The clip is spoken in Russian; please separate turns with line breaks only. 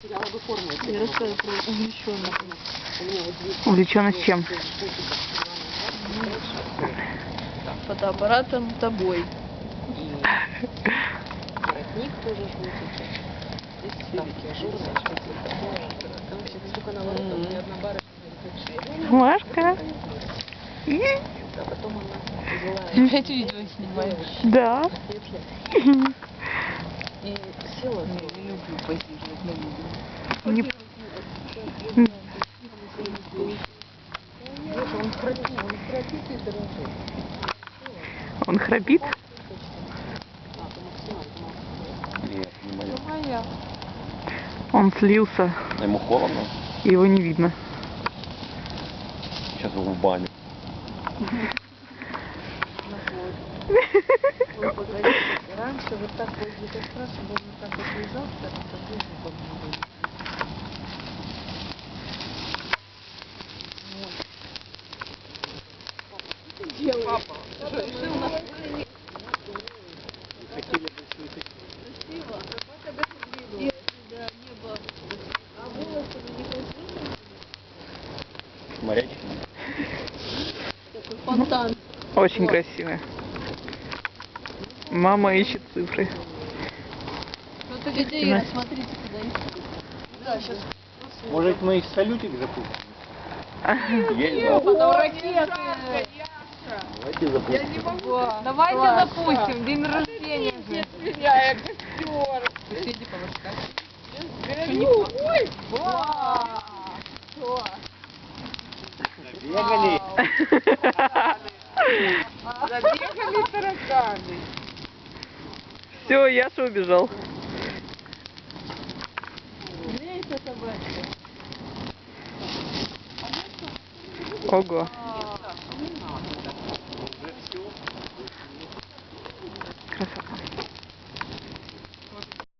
Я рассказываю про увлеченность.
Увлеченность чем?
Фотоаппаратом тобой.
Воротник тоже жмутится. Здесь все ажурные, там вообще столько наворотов, ни одна барышня.
Машка.
А потом она
Опять видео снимаешь.
Да.
и села.
Я не люблю позировать на видео.
Не-
Он храпит и дрожит.
Он храпит?
Нет, не мое.
Моя.
Он слился.
Ему холодно.
Его не видно.
Сейчас его в баню.
Раньше вот так возле костра, чтобы он вот так вот лежал, так такой звук был. Папа, что у нас?
Смотреть.
Такой фонтан.
Очень красивая. Мама ищет цифры.
Ну, Ира, смотрите, куда ищет. Да, сейчас.
Может, мы их салютик запустим? Есть, да?
Потом ракеты.
Давайте запустим.
Давайте запустим. День рождения.
Я костер.
Соседи повыскать.
Ой!
Бегали.
Забегали тараканы.
Все, Яша убежал.
Грейся, собачка.
Ого.